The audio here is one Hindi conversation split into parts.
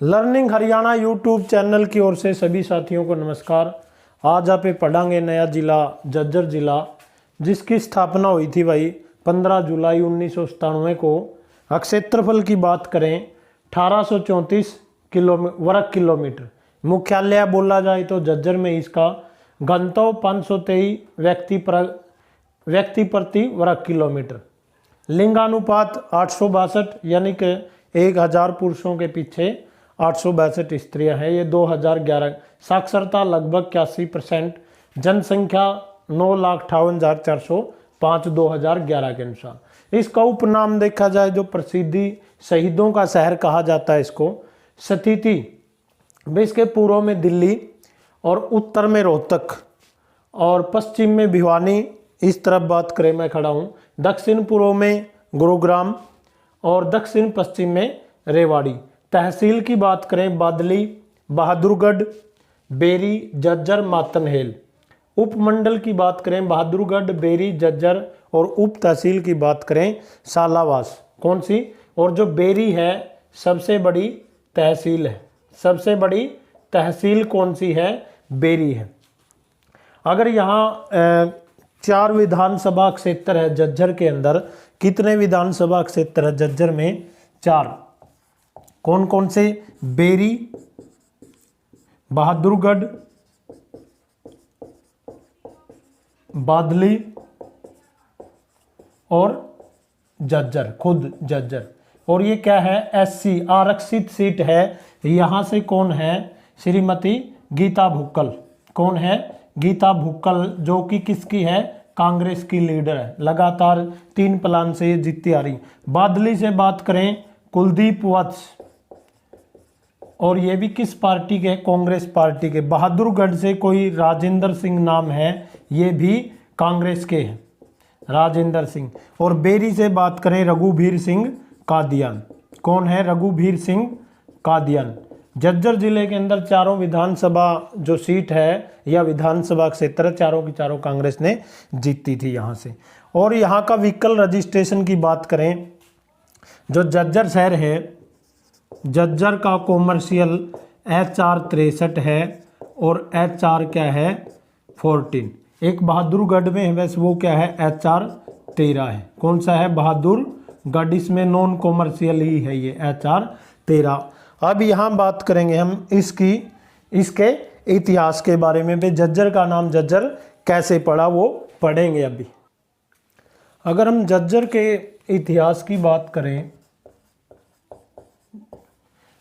लर्निंग हरियाणा यूट्यूब चैनल की ओर से सभी साथियों को नमस्कार। आज आप पढ़ांगे नया जिला झज्जर जिला, जिसकी स्थापना हुई थी भाई 15 जुलाई 1997 को। क्षेत्रफल की बात करें 1834 वर्ग किलोमीटर। मुख्यालय बोला जाए तो झज्जर में इसका घनत्व 523 व्यक्ति प्रति वर्ग किलोमीटर। लिंगानुपात 862, यानी कि 1000 पुरुषों के पीछे 862 स्त्रियां हैं। ये 2011। साक्षरता लगभग 81%। जनसंख्या 9,58,405 2011 के अनुसार। इसका उपनाम देखा जाए जो प्रसिद्धि शहीदों का शहर कहा जाता है इसको, स्थिति इसके पूर्व में दिल्ली और उत्तर में रोहतक और पश्चिम में भिवानी। इस तरफ बात करें मैं खड़ा हूँ, दक्षिण पूर्व में गुरुग्राम और दक्षिण पश्चिम में रेवाड़ी। तहसील की बात करें बादली, बहादुरगढ़, बेरी, झज्जर, मातनहेल। उपमंडल की बात करें बहादुरगढ़, बेरी, झज्जर और उप तहसील की बात करें सालावास। कौन सी? और जो बेरी है सबसे बड़ी तहसील है। सबसे बड़ी तहसील कौन सी है? बेरी है। अगर यहाँ 4 विधानसभा क्षेत्र है झज्जर के अंदर। कितने विधानसभा क्षेत्र है झज्जर में? 4। कौन कौन से? बेरी, बहादुरगढ़, बादली और झज्जर, खुद झज्जर। और ये क्या है? एससी आरक्षित सीट है। यहाँ से कौन है? श्रीमती गीता भुक्कल। कौन है? गीता भुक्कल, जो कि किसकी है? कांग्रेस की लीडर है। लगातार 3 प्लान से ये जीतती आ रही। बादली से बात करें कुलदीप वत्स, और ये भी किस पार्टी के? कांग्रेस पार्टी के। बहादुरगढ़ से कोई राजेंद्र सिंह नाम है, ये भी कांग्रेस के हैं, राजेंद्र सिंह। और बेरी से बात करें रघुवीर सिंह कादियान। कौन है? रघुवीर सिंह कादियान। झज्जर जिले के अंदर चारों विधानसभा जो सीट है या विधानसभा क्षेत्र, चारों की चारों कांग्रेस ने जीती थी यहाँ से। और यहाँ का व्हीकल रजिस्ट्रेशन की बात करें, जो झज्जर शहर है, झज्जर का कॉमर्शियल HR 63 है और HR क्या है? 14। एक बहादुरगढ़ में है, वैसे वो क्या है? HR 13 है। कौन सा है? बहादुरगढ़। इसमें नॉन कॉमर्शियल ही है ये HR 13। अब यहाँ बात करेंगे हम इसके इतिहास के बारे में। झज्जर का नाम झज्जर कैसे पड़ा वो पढ़ेंगे अभी। अगर हम झज्जर के इतिहास की बात करें,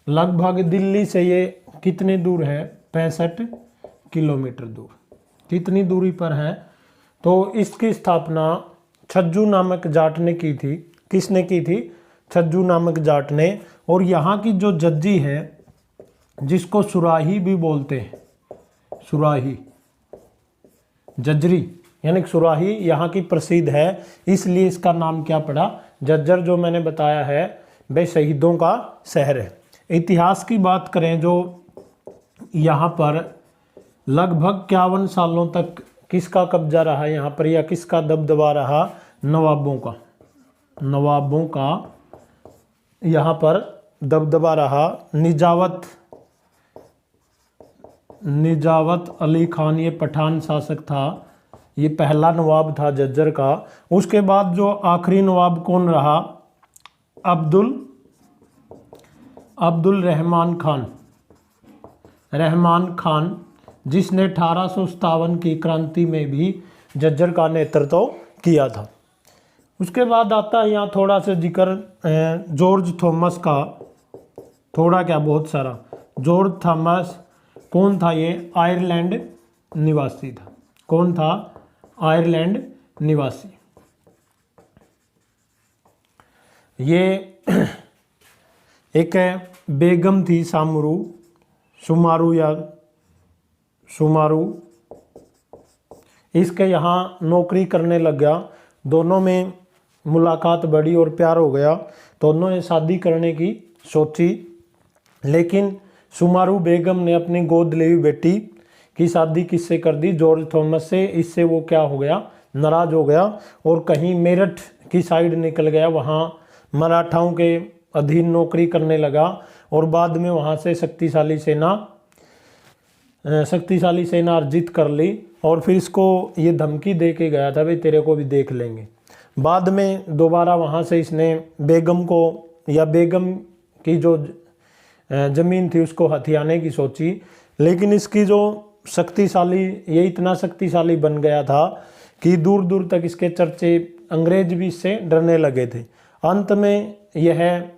लगभग दिल्ली से ये कितने दूर है? 65 किलोमीटर दूर। कितनी दूरी पर है? तो इसकी स्थापना छज्जू नामक जाट ने की थी। किसने की थी? छज्जू नामक जाट ने। और यहाँ की जो जज्जी है, जिसको सुराही भी बोलते हैं, सुराही, जज्जरी यानी सुराही यहाँ की प्रसिद्ध है, इसलिए इसका नाम क्या पड़ा? झज्जर। जो मैंने बताया है वह शहीदों का शहर है। इतिहास की बात करें, जो यहाँ पर लगभग 51 सालों तक किसका कब्जा रहा यहाँ पर, या किसका दबदबा रहा? नवाबों का। नवाबों का यहाँ पर दबदबा रहा। निजावत अली खान ये पठान शासक था। ये पहला नवाब था झज्जर का। उसके बाद जो आखिरी नवाब कौन रहा? अब्दुल रहमान खान, जिसने 1857 की क्रांति में भी झज्जर का नेतृत्व किया था। उसके बाद आता है यहाँ थोड़ा सा जिक्र जॉर्ज थॉमस का, थोड़ा क्या बहुत सारा। जॉर्ज थॉमस कौन था? ये आयरलैंड निवासी था। कौन था? आयरलैंड निवासी। ये एक बेगम थी सुमारू, इसके यहाँ नौकरी करने लग गया। दोनों में मुलाकात बढ़ी और प्यार हो गया। दोनों ने शादी करने की सोची, लेकिन सुमारू बेगम ने अपनी गोद ली हुई बेटी की शादी किससे कर दी? जॉर्ज थॉमस से। इससे वो क्या हो गया? नाराज हो गया और कहीं मेरठ की साइड निकल गया। वहाँ मराठाओं के अधीन नौकरी करने लगा और बाद में वहाँ से शक्तिशाली सेना अर्जित कर ली और फिर इसको ये धमकी दे के गया था भाई तेरे को भी देख लेंगे। बाद में दोबारा वहाँ से इसने बेगम को या बेगम की जो ज़मीन थी उसको हथियाने की सोची, लेकिन इसकी जो शक्तिशाली, ये इतना शक्तिशाली बन गया था कि दूर दूर तक इसके चर्चे, अंग्रेज भी इससे डरने लगे थे। अंत में यह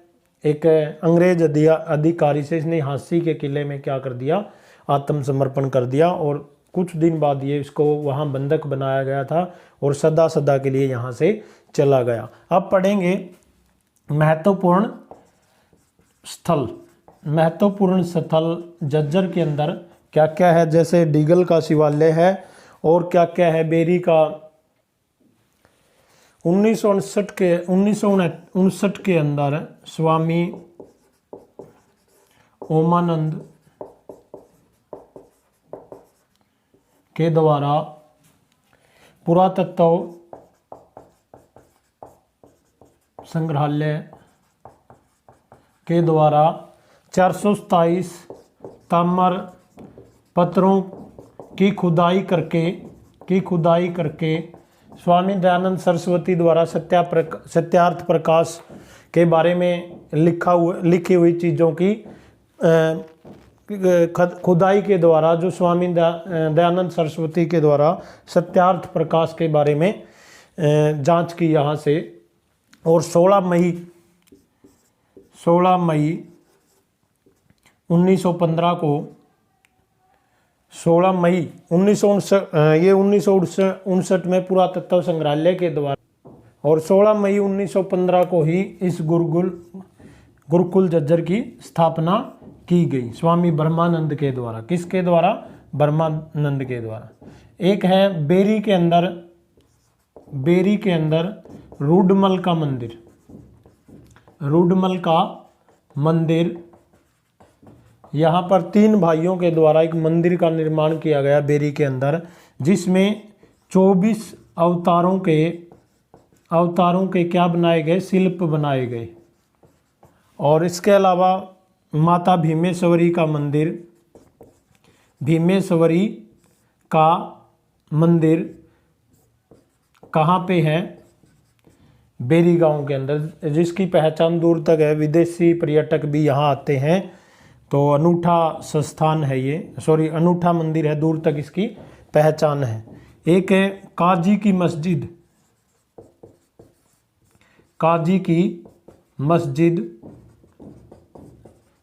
एक अंग्रेज अधिकारी से इसने झांसी के किले में क्या कर दिया, आत्मसमर्पण कर दिया और कुछ दिन बाद ये इसको वहाँ बंधक बनाया गया था और सदा सदा के लिए यहाँ से चला गया। अब पढ़ेंगे महत्वपूर्ण स्थल झज्जर के अंदर क्या क्या है। जैसे डीगल का शिवालय है और क्या क्या है, बेरी का 1959 के अंदर स्वामी ओमानंद के द्वारा पुरातत्व संग्रहालय के द्वारा 427 ताम्र पत्रों की खुदाई करके स्वामी दयानंद सरस्वती द्वारा सत्यार्थ प्रकाश के बारे में लिखी हुई चीज़ों की खुदाई के द्वारा, जो स्वामी दयानंद सरस्वती के द्वारा सत्यार्थ प्रकाश के बारे में जांच की यहाँ से। और 16 मई 1915 को 16 मई 1959 में पुरातत्व संग्रहालय के द्वारा और 16 मई 1915 को ही इस गुरुकुल झज्जर की स्थापना की गई स्वामी ब्रह्मानंद के द्वारा। किसके द्वारा? ब्रह्मानंद के द्वारा। एक है बेरी के अंदर रूडमल का मंदिर। यहाँ पर 3 भाइयों के द्वारा एक मंदिर का निर्माण किया गया बेरी के अंदर, जिसमें 24 अवतारों के क्या बनाए गए? शिल्प बनाए गए। और इसके अलावा माता भीमेश्वरी का मंदिर कहाँ पे है? बेरी गांव के अंदर, जिसकी पहचान दूर तक है, विदेशी पर्यटक भी यहाँ आते हैं। तो अनूठा संस्थान है ये, अनूठा मंदिर है, दूर तक इसकी पहचान है। एक है काजी की मस्जिद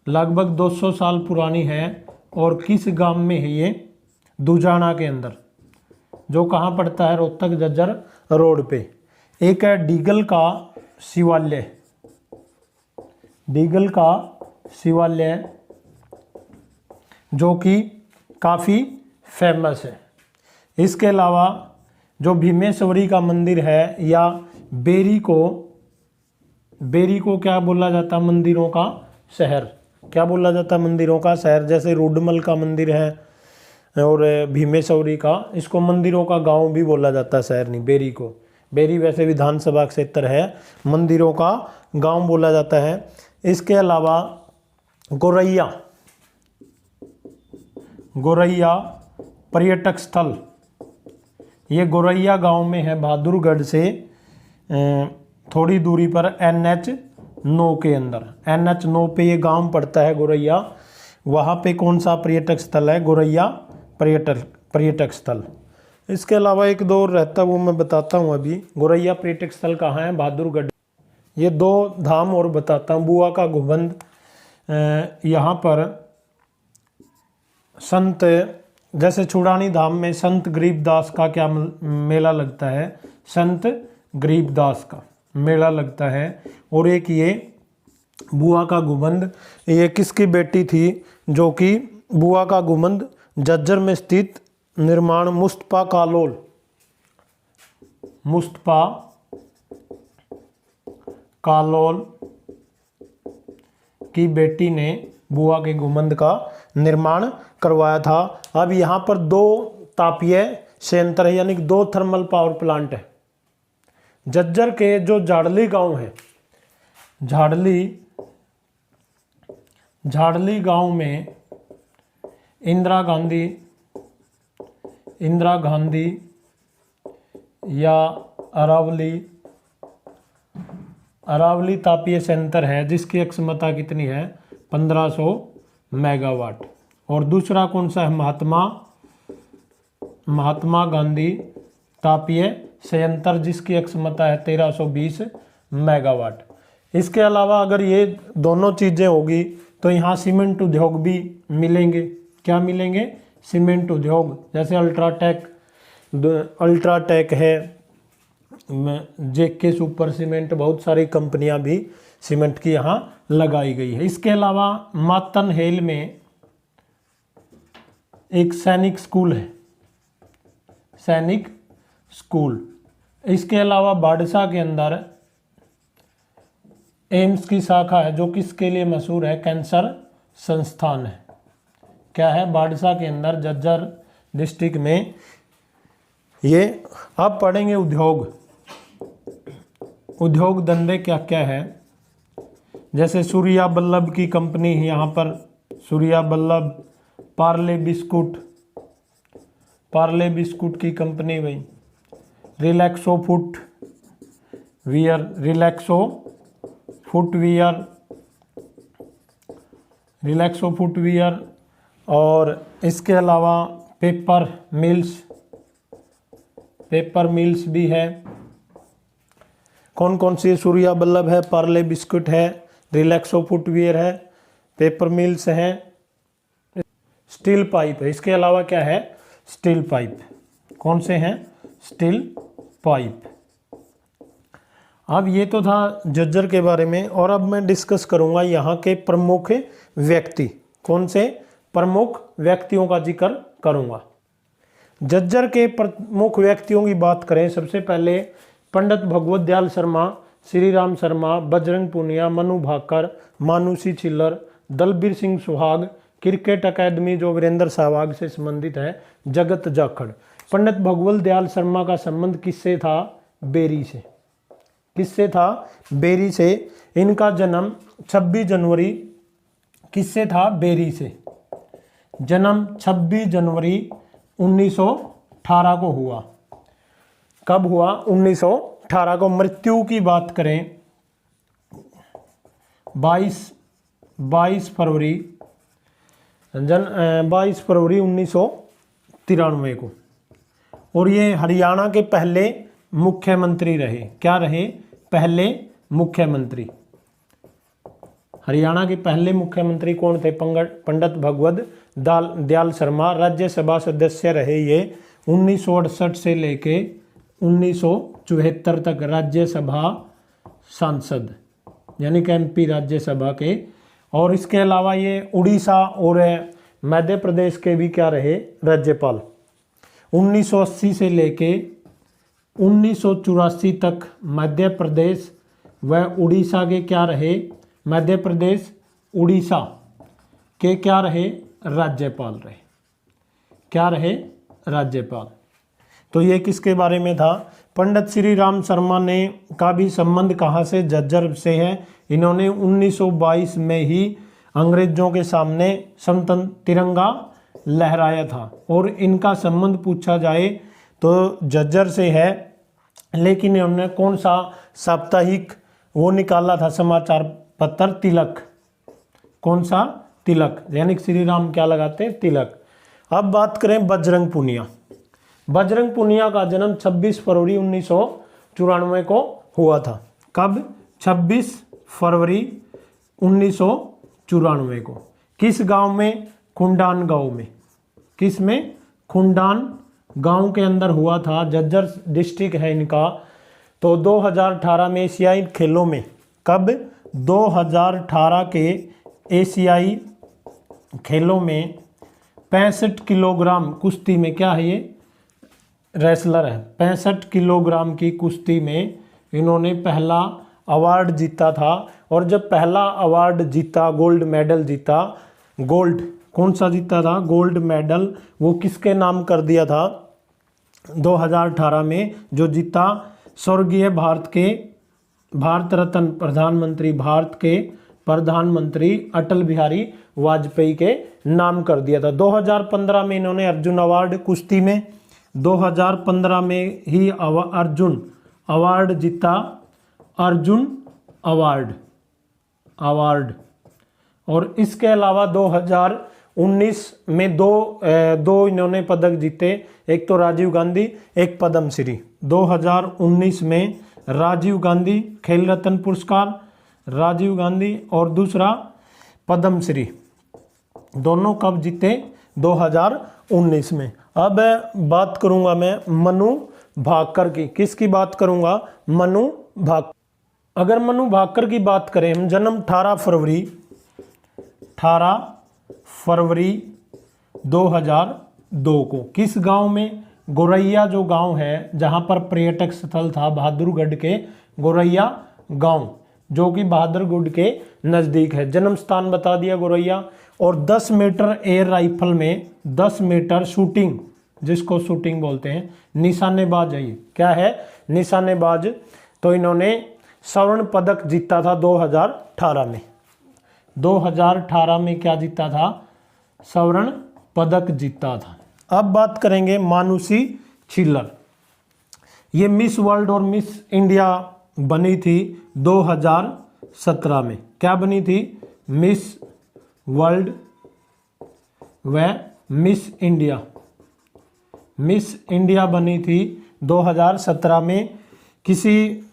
लगभग 200 साल पुरानी है। और किस गांव में है ये? दुजाना के अंदर, जो कहाँ पड़ता है? रोहतक झज्जर रोड पे। एक है डीगल का शिवालय जो कि काफ़ी फेमस है। इसके अलावा जो भीमेश्वरी का मंदिर है, या बेरी को क्या बोला जाता है? मंदिरों का शहर। क्या बोला जाता है? मंदिरों का शहर। जैसे रूडमल का मंदिर है और भीमेश्वरी का, इसको मंदिरों का गांव भी बोला जाता है, शहर नहीं। बेरी को, बेरी वैसे विधानसभा क्षेत्र है, मंदिरों का गांव बोला जाता है। इसके अलावा गोरैया पर्यटक स्थल, ये गोरैया गांव में है, बहादुरगढ़ से थोड़ी दूरी पर NH9 के अंदर। NH9 पे ये गांव पड़ता है गोरैया। वहाँ पे कौन सा पर्यटक स्थल है? गोरैया पर्यटक स्थल। इसके अलावा एक दो और रहता है, वो मैं बताता हूँ अभी। गोरैया पर्यटक स्थल कहाँ है? बहादुरगढ़। ये 2 धाम और बताता हूँ। बुआ का गुंबद, यहाँ पर संत, जैसे छुड़ानी धाम में संत गरीबदास का क्या मेला लगता है? संत गरीबदास का मेला लगता है। और एक ये बुआ का गुंबद, ये किसकी बेटी थी? जो कि बुआ का गुंबद झज्जर में स्थित निर्माण मुस्तफा कालोल की बेटी ने बुआ के गुंबद का निर्माण करवाया था। अब यहाँ पर 2 तापीय संयंत्र है, यानी कि 2 थर्मल पावर प्लांट है। झज्जर के जो झाड़ली गांव है, झाड़ली झाड़ली गांव में इंदिरा गांधी या अरावली तापीय संयंत्र है जिसकी क्षमता कितनी है 1500 मेगावाट। और दूसरा कौन सा है महात्मा गांधी तापीय संयंत्र जिसकी क्षमता है 1320 मेगावाट। इसके अलावा अगर ये दोनों चीज़ें होगी तो यहाँ सीमेंट उद्योग भी मिलेंगे। क्या मिलेंगे? सीमेंट उद्योग, जैसे अल्ट्राटेक है, जेके सुपर सीमेंट, बहुत सारी कंपनियां भी सीमेंट की यहाँ लगाई गई है। इसके अलावा मातन हेल में एक सैनिक स्कूल है, सैनिक स्कूल। इसके अलावा बाड़सा के अंदर एम्स की शाखा है जो किसके लिए मशहूर है? कैंसर संस्थान है। क्या है? बाड़सा के अंदर झज्जर डिस्ट्रिक्ट में। ये अब पढ़ेंगे उद्योग धंधे क्या क्या है। जैसे सूर्या बल्लभ की कंपनी है यहाँ पर, सूर्या बल्लभ, पार्ले बिस्कुट की कंपनी भाई, रिलैक्सो फुटवियर, और इसके अलावा पेपर मिल्स भी है। कौन कौन सी? सूर्या बल्लभ है, पार्ले बिस्कुट है, रिलैक्सो फुटवियर है, पेपर मिल्स है, स्टील पाइप है। इसके अलावा क्या है? Steel pipe. कौन से हैं? Steel pipe. अब ये तो था झज्जर के बारे में, और अब मैं डिस्कस करूंगा यहाँ के प्रमुख व्यक्ति। कौन से प्रमुख व्यक्तियों का जिक्र करूंगा? झज्जर के प्रमुख व्यक्तियों की बात करें, सबसे पहले पंडित भगवत दयाल शर्मा, श्री राम शर्मा, बजरंग पूनिया, मनु भाकर, मानुषी छिल्लर, दलबीर सिंह सुहाग, क्रिकेट अकादमी जो वीरेंद्र सहवाग से संबंधित है, जगत जाखड़। पंडित भगवत दयाल शर्मा का संबंध किससे था? बेरी से। किससे था? बेरी से। इनका जन्म 26 जनवरी किससे था? बेरी से। जन्म 26 जनवरी 1918 को हुआ। कब हुआ? 1918 को। मृत्यु की बात करें 22 फरवरी 1993 को। और ये हरियाणा के पहले मुख्यमंत्री रहे। क्या रहे? पहले मुख्यमंत्री। हरियाणा के पहले मुख्यमंत्री कौन थे? पंडित भगवत दयाल शर्मा। राज्यसभा सदस्य रहे ये 1968 से लेके 1974 तक राज्यसभा सांसद, यानी कि एमपी राज्यसभा के। और इसके अलावा ये उड़ीसा और मध्य प्रदेश के भी क्या रहे? राज्यपाल। 1980 से लेके 1984 तक मध्य प्रदेश व उड़ीसा के क्या रहे? मध्य प्रदेश उड़ीसा के क्या रहे? राज्यपाल रहे। क्या रहे? राज्यपाल। तो ये किसके बारे में था? पंडित श्री राम शर्मा ने का भी संबंध कहाँ से? झज्जर से है। इन्होंने 1922 में ही अंग्रेजों के सामने समतंत्र तिरंगा लहराया था। और इनका संबंध पूछा जाए तो झज्जर से है, लेकिन इन्होंने कौन सा साप्ताहिक वो निकाला था? समाचार पत्र तिलक। कौन सा? तिलक। यानी श्री राम क्या लगाते? तिलक। अब बात करें बजरंग पूनिया। बजरंग पूनिया का जन्म 26 फरवरी 1994 को हुआ था। कब? 26 फरवरी 1994 को। किस गांव में? खुंडान गांव में। किस में? खुंडान गांव के अंदर हुआ था। झज्जर डिस्ट्रिक्ट है इनका। तो 2018 में एशियाई खेलों में, कब? 2018 के एशियाई खेलों में 65 किलोग्राम कुश्ती में क्या है? ये रेसलर है। 65 किलोग्राम की कुश्ती में इन्होंने पहला अवार्ड जीता था। और जब पहला अवार्ड जीता, गोल्ड मेडल जीता, गोल्ड कौन सा जीता था? Gold medal. वो किसके नाम कर दिया था? 2018 में जो जीता, स्वर्गीय भारत रत्न प्रधानमंत्री, भारत के प्रधानमंत्री अटल बिहारी वाजपेयी के नाम कर दिया था। 2015 में इन्होंने अर्जुन अवार्ड कुश्ती में 2015 में ही अर्जुन अवार्ड जीता, अर्जुन अवार्ड। और इसके अलावा 2019 में दो इन्होंने पदक जीते, एक तो राजीव गांधी, एक पद्मश्री। 2019 में राजीव गांधी खेल रत्न पुरस्कार, राजीव गांधी, और दूसरा पद्मश्री, दोनों कब जीते? 2019 में। अब बात करूंगा मैं मनु भाकर की। किसकी बात करूंगा? मनु भाकर। अगर मनु भाकर की बात करें हम, जन्म 18 फरवरी 2002 को। किस गांव में? गोरैया जो गांव है, जहां पर पर्यटक स्थल था बहादुरगढ़ के गोरैया गांव, जो कि बहादुरगढ़ के नज़दीक है। जन्म स्थान बता दिया गोरैया। और 10 मीटर एयर राइफल में 10 मीटर शूटिंग, जिसको शूटिंग बोलते हैं, निशानेबाज है ये। क्या है? निशानेबाज। तो इन्होंने स्वर्ण पदक जीता था 2018 में। 2018 में क्या जीता था? स्वर्ण पदक जीता था। अब बात करेंगे मानुषी छिल्लर। ये मिस वर्ल्ड और मिस इंडिया बनी थी 2017 में। क्या बनी थी? मिस वर्ल्ड व मिस इंडिया। मिस इंडिया बनी थी 2017 में। किसी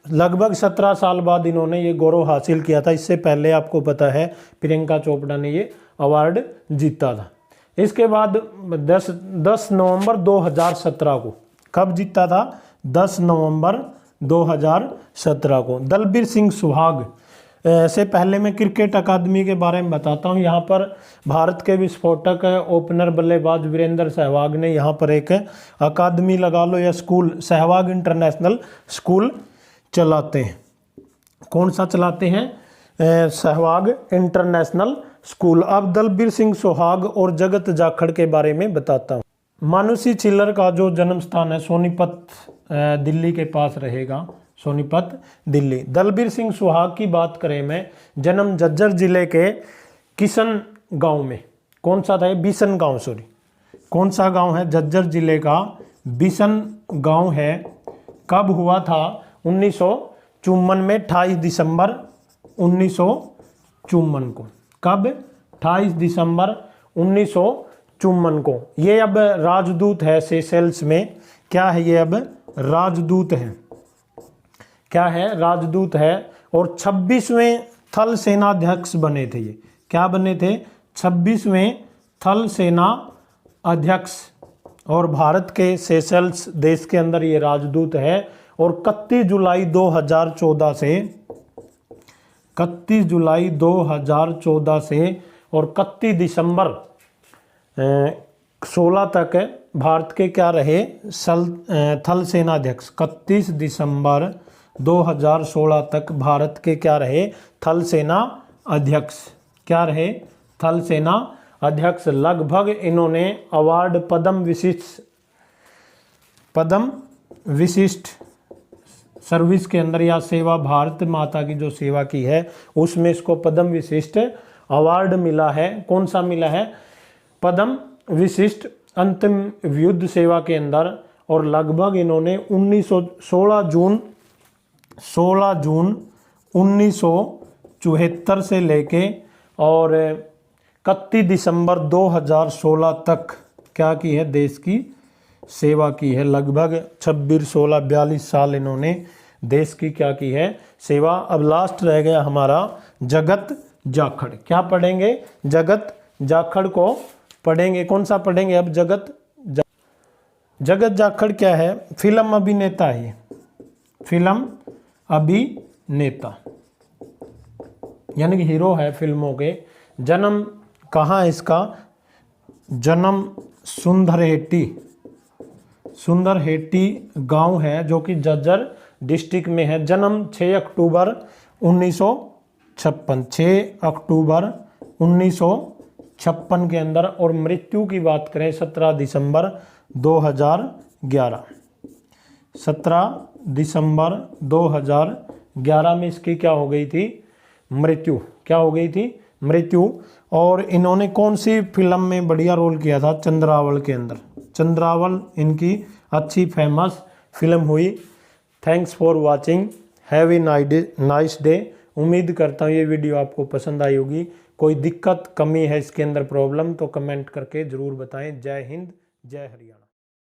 लगभग 17 साल बाद इन्होंने ये गौरव हासिल किया था। इससे पहले आपको पता है प्रियंका चोपड़ा ने ये अवार्ड जीता था। इसके बाद 10 नवंबर 2017 को, कब जीता था? 10 नवंबर 2017 को। दलबीर सिंह सुहाग से पहले मैं क्रिकेट अकादमी के बारे में बताता हूं। यहाँ पर भारत के विस्फोटक ओपनर बल्लेबाज वीरेंद्र सहवाग ने यहाँ पर एक अकादमी लगा लो या स्कूल, सहवाग इंटरनेशनल स्कूल चलाते हैं। कौन सा चलाते हैं? Sehwag international school. अब दलबीर सिंह सुहाग और जगत जाखड़ के बारे में बताता हूँ। मानुषी छिल्लर का जो जन्म स्थान है सोनीपत दिल्ली के पास रहेगा, सोनीपत दिल्ली। दलबीर सिंह सुहाग की बात करें मैं, जन्म झज्जर जिले के किशन गांव में। कौन सा था? बिशन गांव, सॉरी। कौन सा गांव है? झज्जर जिले का बिशन गांव है। कब हुआ था? 1954 में 28 दिसंबर 1954 को। कब? 28 दिसंबर 1954 को। ये अब राजदूत है सेशेल्स में। क्या है ये? अब राजदूत है। क्या है? राजदूत है। और 26वें थल सेनाध्यक्ष बने थे ये। क्या बने थे? 26वें थल सेना अध्यक्ष। और भारत के सेशेल्स देश के अंदर ये राजदूत है। और 31 जुलाई 2014 से 31 जुलाई 2014 से और 31 दिसंबर 16 तक भारत के क्या रहे? थल सेनाध्यक्ष। 31 दिसंबर 2016 तक भारत के क्या रहे? थल सेना अध्यक्ष। क्या रहे? थल सेना अध्यक्ष। लगभग इन्होंने अवार्ड पद्म विशिष्ट सर्विस के अंदर या सेवा, भारत माता की जो सेवा की है उसमें इसको पद्म विशिष्ट अवार्ड मिला है। कौन सा मिला है? पद्म विशिष्ट अंतिम युद्ध सेवा के अंदर। और लगभग इन्होंने 16 जून 1974 से लेके और 31 दिसंबर 2016 तक क्या की है? देश की सेवा की है। लगभग 42 साल इन्होंने देश की क्या की है? सेवा। अब लास्ट रह गया हमारा जगत जाखड़। क्या पढ़ेंगे? जगत जाखड़ को पढ़ेंगे। कौन सा पढ़ेंगे अब? जगत जाखड़ क्या है? फिल्म अभिनेता है। फिल्म अभिनेता यानी कि हीरो है फिल्मों के। जन्म कहाँ है इसका? जन्म सुंदरहेटी गांव है जो कि झज्जर डिस्ट्रिक्ट में है। जन्म 6 अक्टूबर 1956, 6 अक्टूबर 1956 के अंदर। और मृत्यु की बात करें 17 दिसंबर 2011, 17 दिसंबर 2011 में इसकी क्या हो गई थी? मृत्यु, क्या हो गई थी? मृत्यु। और इन्होंने कौन सी फिल्म में बढ़िया रोल किया था? चंद्रावल के अंदर। चंद्रावल इनकी अच्छी फेमस फिल्म हुई। Thanks for watching, have a nice day. उम्मीद करता हूँ ये वीडियो आपको पसंद आई होगी। कोई दिक्कत कमी है इसके अंदर प्रॉब्लम तो कमेंट करके ज़रूर बताएं। जय हिंद, जय हरियाणा।